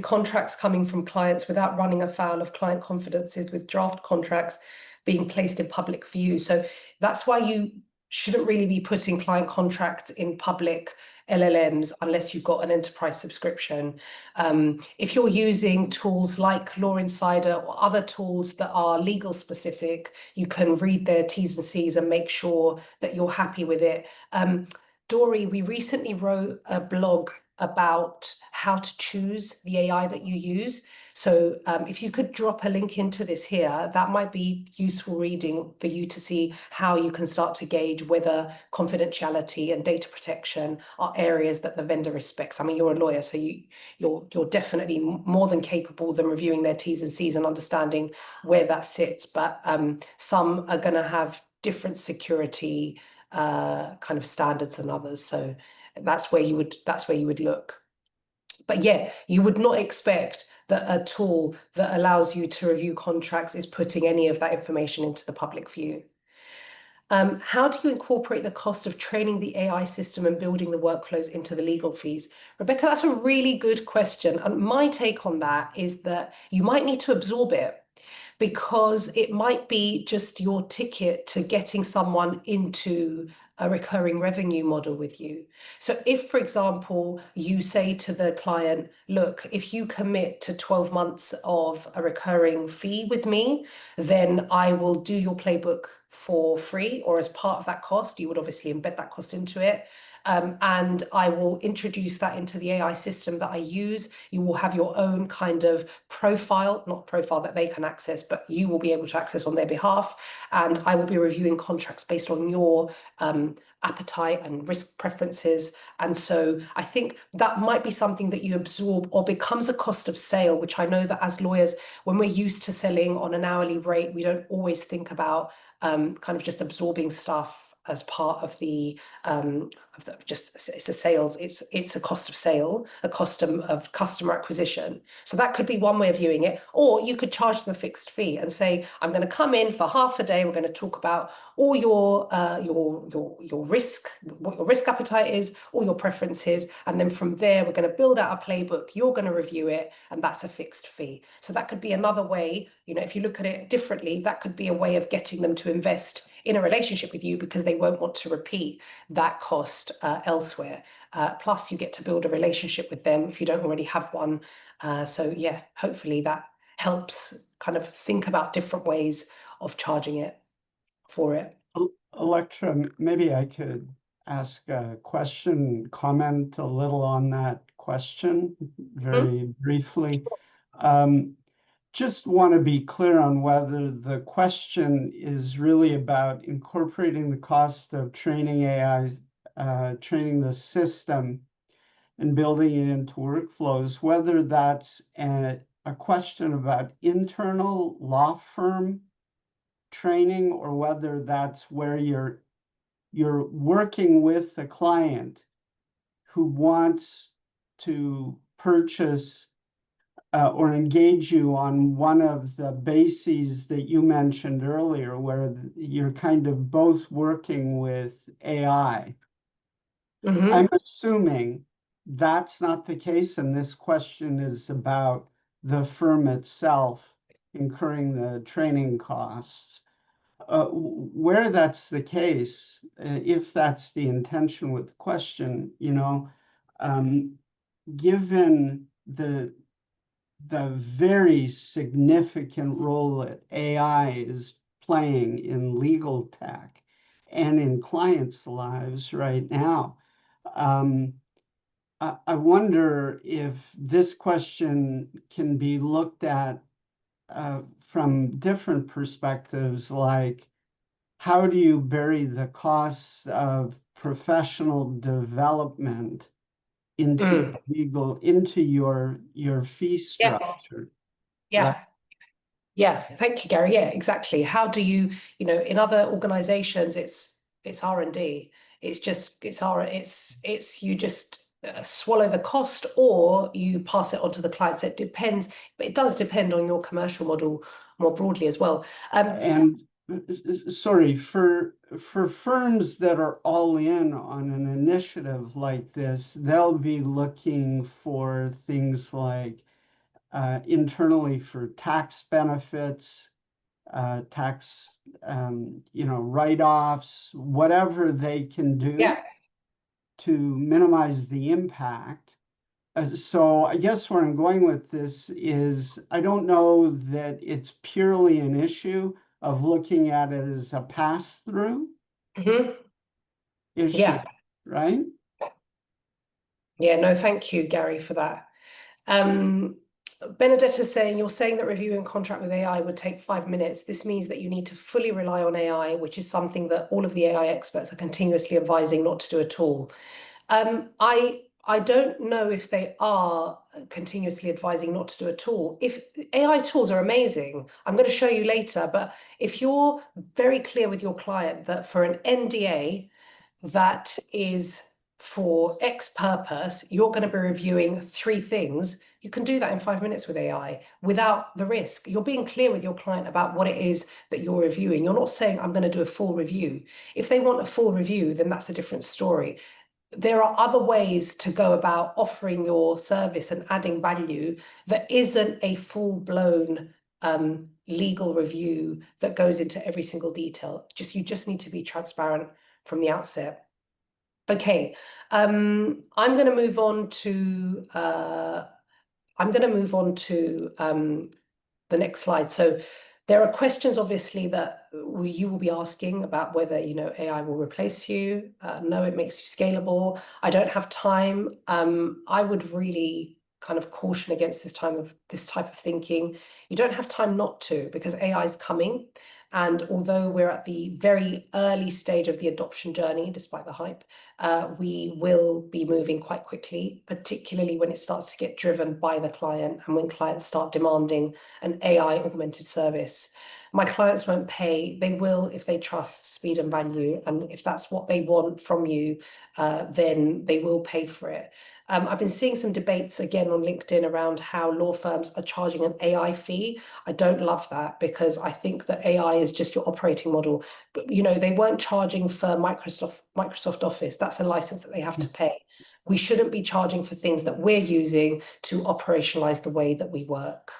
Speaker 1: contracts coming from clients without running afoul of client confidences, with draft contracts being placed in public view? So that's why you shouldn't really be putting client contracts in public LLMs unless you've got an enterprise subscription. If you're using tools like Law Insider or other tools that are legal specific, you can read their T's and C's and make sure that you're happy with it. Dory, we recently wrote a blog about how to choose the AI that you use. So if you could drop a link into this here, that might be useful reading for you to see how you can start to gauge whether confidentiality and data protection are areas that the vendor respects. I mean, you're a lawyer, so you're definitely more than capable than reviewing their T's and C's and understanding where that sits. But some are going to have different security kind of standards than others. So that's where you would look. But yeah, you would not expect that a tool that allows you to review contracts is putting any of that information into the public view. How do you incorporate the cost of training the AI system and building the workflows into the legal fees? Rebecca, that's a really good question. And my take on that is that you might need to absorb it because it might be just your ticket to getting someone into a recurring revenue model with you. So if, for example, you say to the client, look, if you commit to 12 months of a recurring fee with me, then I will do your playbook for free, or as part of that cost, you would obviously embed that cost into it. And I will introduce that into the AI system that I use. You will have your own kind of profile, not profile that they can access, but you will be able to access on their behalf. And I will be reviewing contracts based on your appetite and risk preferences. And so I think that might be something that you absorb or becomes a cost of sale, which I know that as lawyers, when we're used to selling on an hourly rate, we don't always think about kind of just absorbing stuff as part of just it's a sales, it's a cost of sale, a cost of customer acquisition. So that could be one way of viewing it. Or you could charge them a fixed fee and say, I'm going to come in for half a day. We're going to talk about all your risk, what your risk appetite is, all your preferences, and then from there we're going to build out a playbook. You're going to review it, and that's a fixed fee. So that could be another way. If you look at it differently, that could be a way of getting them to invest in a relationship with you because they won't want to repeat that cost elsewhere. Plus, you get to build a relationship with them if you don't already have one. So yeah, hopefully that helps kind of think about different ways of charging it for it.
Speaker 2: Electra, maybe I could ask a question, comment a little on that question
Speaker 1: Hmm?
Speaker 2: very briefly. Just want to be clear on whether the question is really about incorporating the cost of training AI, training the system and building it into workflows, whether that's a question about internal law firm training or whether that's where you're working with a client who wants to purchase or engage you on one of the bases that you mentioned earlier, where you're kind of both working with AI. I'm
Speaker 1: Mm-hmm.
Speaker 2: assuming that's not the case, and this question is about the firm itself incurring the training costs. Where that's the case, if that's the intention with the question, um, given the very significant role that AI is playing in legal tech and in clients' lives right now, um, I wonder if this question can be looked at from different perspectives, like how do you bury the costs of professional development into
Speaker 1: Mm.
Speaker 2: into your fee
Speaker 1: Yeah,
Speaker 2: structure, right?
Speaker 1: yeah. Yeah, thank you, Gary. Yeah, exactly. How do you, in other organizations, it's R&D. It's you just swallow the cost or you pass it on to the client. So it depends, but it does depend on your commercial model more broadly as well.
Speaker 2: And sorry, for firms that are all in on an initiative like this, they'll be looking for things like internally for tax benefits, tax, write-offs, whatever they can do
Speaker 1: Yeah.
Speaker 2: to minimize the impact. So I guess where I'm going with this is I don't know that it's purely an issue of looking at it as a pass-through
Speaker 1: Hmm.
Speaker 2: issue,
Speaker 1: Yeah.
Speaker 2: right?
Speaker 1: Yeah, no, thank you, Gary, for that. Um, Benedetta's saying, you're saying that reviewing a contract with AI would take 5 minutes. This means that you need to fully rely on AI, which is something that all of the AI experts are continuously advising not to do at all. I don't know if they are continuously advising not to do at all. If AI tools are amazing, I'm going to show you later, but if you're very clear with your client that for an NDA that is for X purpose, you're going to be reviewing 3 things, You can do that in 5 minutes with AI without the risk. You're being clear with your client about what it is that you're reviewing. You're not saying, I'm going to do a full review. If they want a full review, then that's a different story. There are other ways to go about offering your service and adding value that isn't a full-blown legal review that goes into every single detail. You just need to be transparent from the outset. Okay, I'm going to move on to the next slide. So there are questions, obviously, that you will be asking about whether, AI will replace you. No, it makes you scalable. I don't have time. I would really kind of caution against this type of thinking. You don't have time not to, because AI is coming. And although we're at the very early stage of the adoption journey, despite the hype, we will be moving quite quickly, particularly when it starts to get driven by the client and when clients start demanding an AI augmented service. My clients won't pay. They will if they trust speed and value. And if that's what they want from you, then they will pay for it. I've been seeing some debates again on LinkedIn around how law firms are charging an AI fee. I don't love that, because I think that AI is just your operating model. But they weren't charging for Microsoft Office. That's a license that they have to pay. We shouldn't be charging for things that we're using to operationalize the way that we work.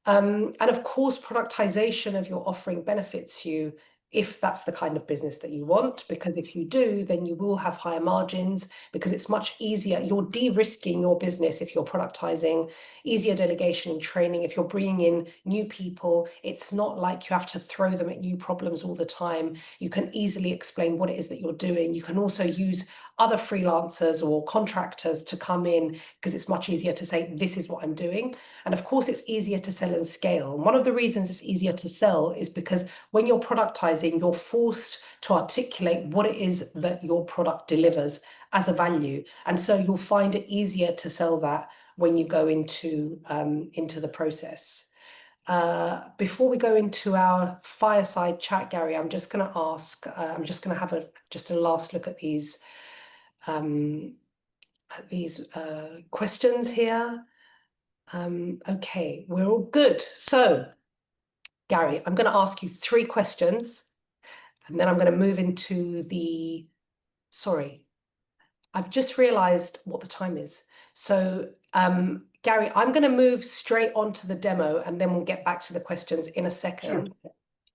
Speaker 1: And of course, productization of your offering benefits you if that's the kind of business that you want, because if you do, then you will have higher margins, because it's much easier. You're de-risking your business if you're productizing, easier delegation and training. If you're bringing in new people, it's not like you have to throw them at new problems all the time. You can easily explain what it is that you're doing. You can also use other freelancers or contractors to come in, because it's much easier to say, this is what I'm doing. And of course, it's easier to sell and scale. And one of the reasons it's easier to sell is because when you're productizing, you're forced to articulate what it is that your product delivers as a value. And so you'll find it easier to sell that when you go into the process. Before we go into our fireside chat, Gary, I'm just going to ask, I'm just going to have a last look at these questions here. Okay, we're all good. So, Gary, I'm going to ask you 3 questions, and then I'm going to move into sorry, I've just realized what the time is. So, Gary, I'm going to move straight on to the demo, and then we'll get back to the questions in a second.
Speaker 2: Sure.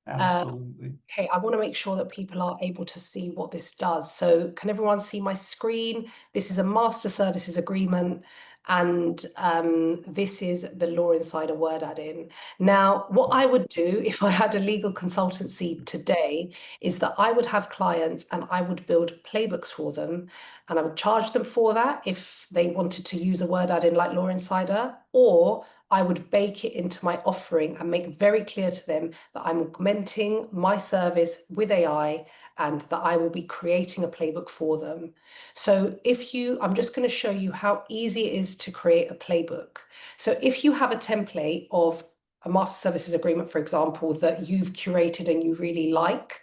Speaker 2: Absolutely.
Speaker 1: Okay, I want to make sure that people are able to see what this does. So can everyone see my screen? This is a master services agreement, and this is the Law Insider word add-in. Now, what I would do if I had a legal consultancy today is that I would have clients and I would build playbooks for them, and I would charge them for that if they wanted to use a word add-in like Law Insider, or I would bake it into my offering and make very clear to them that I'm augmenting my service with AI and that I will be creating a playbook for them. So I'm just going to show you how easy it is to create a playbook. So if you have a template of a master services agreement, for example, that you've curated and you really like,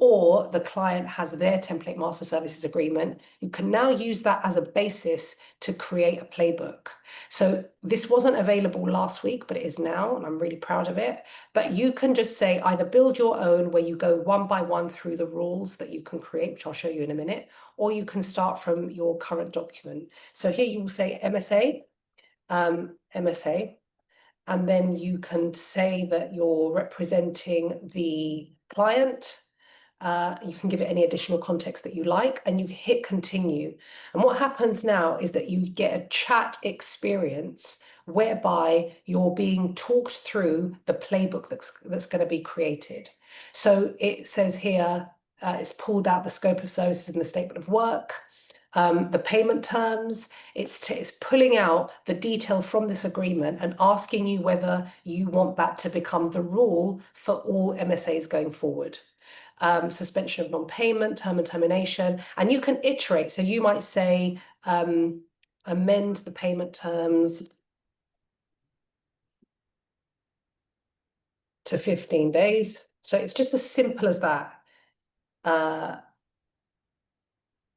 Speaker 1: or the client has their template master services agreement, you can now use that as a basis to create a playbook. So this wasn't available last week, but it is now, and I'm really proud of it. But you can just say either build your own, where you go one by one through the rules that you can create, which I'll show you in a minute, or you can start from your current document. So here you will say MSA, MSA, and then you can say that you're representing the client. You can give it any additional context that you like, and you hit continue. And what happens now is that you get a chat experience whereby you're being talked through the playbook that's going to be created. So it says here, it's pulled out the scope of services in the statement of work, the payment terms. It's pulling out the detail from this agreement and asking you whether you want that to become the rule for all MSAs going forward. Suspension of non-payment, term and termination, and you can iterate. So you might say, amend the payment terms to 15 days. So it's just as simple as that.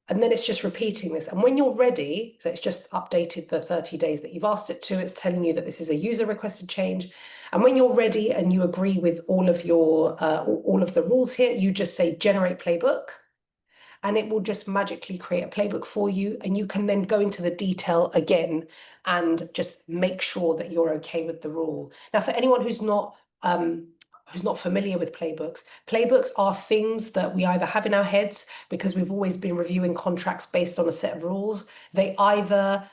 Speaker 1: And then it's just repeating this. And when you're ready, so it's just updated the 30 days that you've asked it to, it's telling you that this is a user requested change. And when you're ready and you agree with all of the rules here, you just say generate playbook, and it will just magically create a playbook for you. And you can then go into the detail again and just make sure that you're okay with the rule. Now, for anyone who's not familiar with playbooks, playbooks are things that we either have in our heads because we've always been reviewing contracts based on a set of rules. They either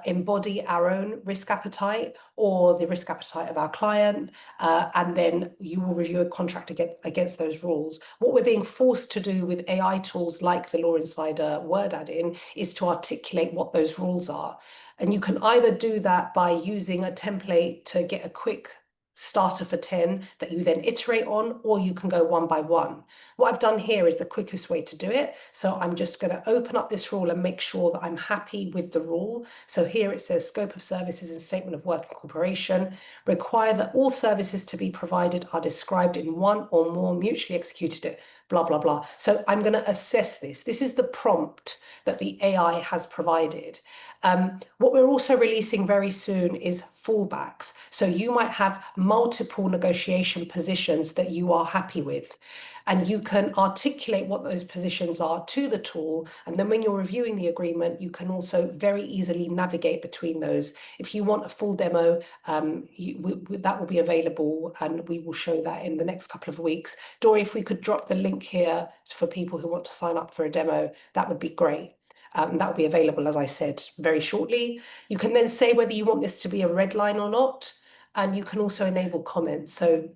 Speaker 1: embody our own risk appetite or the risk appetite of our client, and then you will review a contract against those rules. What we're being forced to do with AI tools like the Law Insider word add-in is to articulate what those rules are. And you can either do that by using a template to get a quick starter for 10 that you then iterate on, or you can go one by one. What I've done here is the quickest way to do it. So I'm just going to open up this rule and make sure that I'm happy with the rule. So here it says scope of services and statement of work incorporation require that all services to be provided are described in one or more mutually executed, blah, blah, blah. So I'm going to assess this. This is the prompt that the AI has provided. What we're also releasing very soon is fallbacks. So you might have multiple negotiation positions that you are happy with, and you can articulate what those positions are to the tool. And then when you're reviewing the agreement, you can also very easily navigate between those. If you want a full demo, that will be available, and we will show that in the next couple of weeks. Dory, if we could drop the link here for people who want to sign up for a demo, that would be great. That will be available, as I said, very shortly. You can then say whether you want this to be a red line or not, and you can also enable comments. So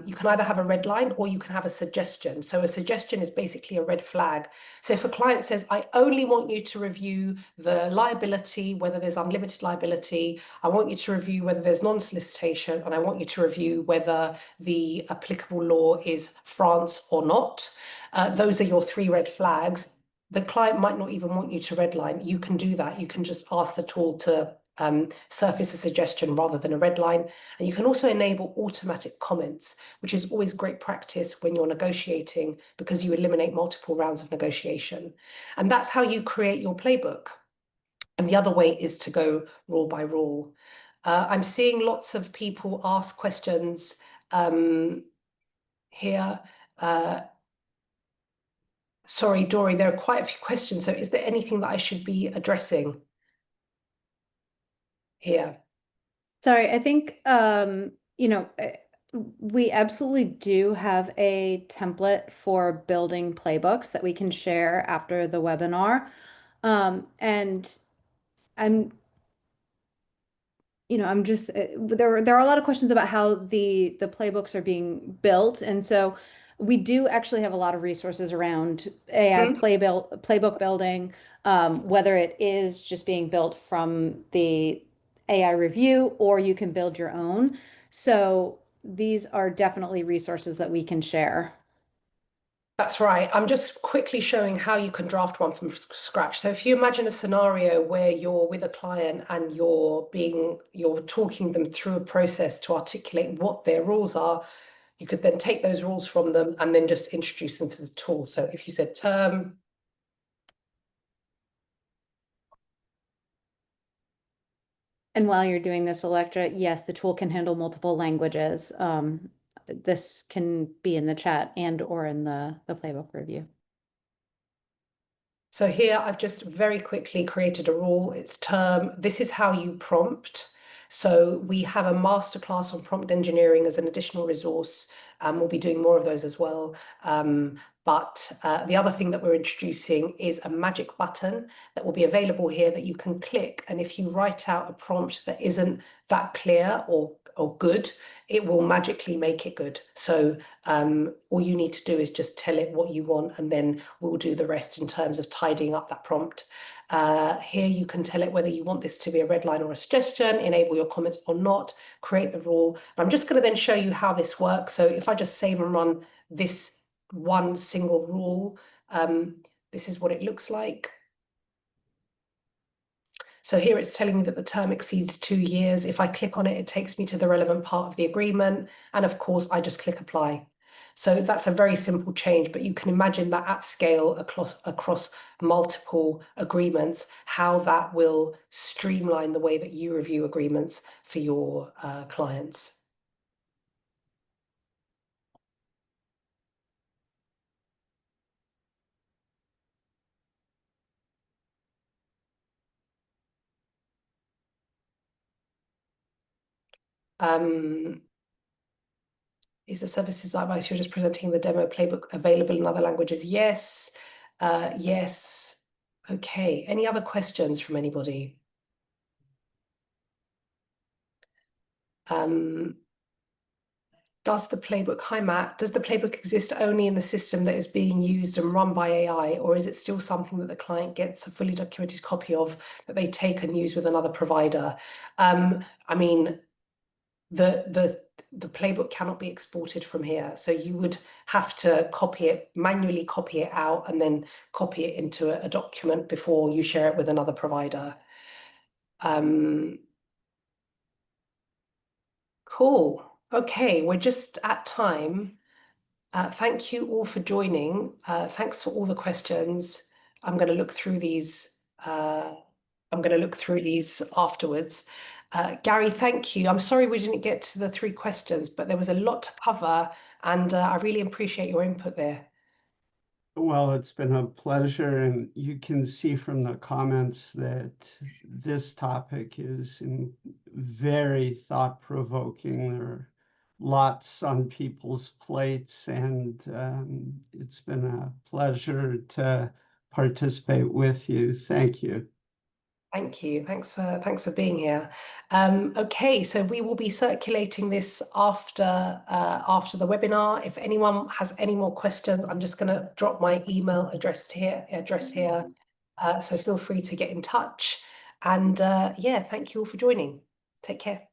Speaker 1: you can either have a red line or you can have a suggestion. So a suggestion is basically a red flag. So if a client says, I only want you to review the liability, whether there's unlimited liability, I want you to review whether there's non-solicitation, and I want you to review whether the applicable law is France or not. Those are your 3 red flags. The client might not even want you to redline. You can do that. You can just ask the tool to surface a suggestion rather than a red line. And you can also enable automatic comments, which is always great practice when you're negotiating because you eliminate multiple rounds of negotiation. And that's how you create your playbook. And the other way is to go rule by rule. I'm seeing lots of people ask questions here. Sorry, Dory, there are quite a few questions. So is there anything that I should be addressing here?
Speaker 3: Sorry, I think we absolutely do have a template for building playbooks that we can share after the webinar. And I'm I'm just there are a lot of questions about how the playbooks are being built, and so we do actually have a lot of resources around AI playbook building, whether it is just being built from the AI review or you can build your own. So these are definitely resources that we can share.
Speaker 1: That's right. I'm just quickly showing how you can draft one from scratch. So if you imagine a scenario where you're with a client and you're talking them through a process to articulate what their rules are, you could then take those rules from them and then just introduce them to the tool. So if you said term,
Speaker 3: And while you're doing this, Electra, yes, the tool can handle multiple languages. This can be in the chat and or in the playbook review.
Speaker 1: So here I've just very quickly created a rule. It's term. This is how you prompt. So we have a masterclass on prompt engineering as an additional resource. We'll be doing more of those as well. But the other thing that we're introducing is a magic button that will be available here that you can click. And if you write out a prompt that isn't that clear or good, it will magically make it good. So all you need to do is just tell it what you want, and then we'll do the rest in terms of tidying up that prompt. Here you can tell it whether you want this to be a red line or a suggestion, enable your comments or not, create the rule. And I'm just going to then show you how this works. So if I just save and run this one single rule, this is what it looks like. So here it's telling me that the term exceeds 2 years. If I click on it, it takes me to the relevant part of the agreement. And of course, I just click apply. So that's a very simple change, but you can imagine that at scale across multiple agreements, how that will streamline the way that you review agreements for your clients. Is the services advice you're just presenting the demo playbook available in other languages? Yes. Yes. Okay. Any other questions from anybody? Does the playbook, hi Matt, does the playbook exist only in the system that is being used and run by AI, or is it still something that the client gets a fully documented copy of that they take and use with another provider? I mean, the playbook cannot be exported from here, so you would have to manually copy it out and then copy it into a document before you share it with another provider. Cool. Okay, we're just at time. Thank you all for joining. Thanks for all the questions. I'm going to look through these. Afterwards. Gary, thank you. I'm sorry we didn't get to the 3 questions, but there was a lot to cover, and I really appreciate your input there.
Speaker 2: Well, it's been a pleasure, and you can see from the comments that this topic is very thought-provoking. There are lots on people's plates, and it's been a pleasure to participate with you. Thank you.
Speaker 1: Thank you. Thanks for being here. Okay, so we will be circulating this after the webinar. If anyone has any more questions, I'm just going to drop my email address here. So feel free to get in touch. And yeah, thank you all for joining. Take care.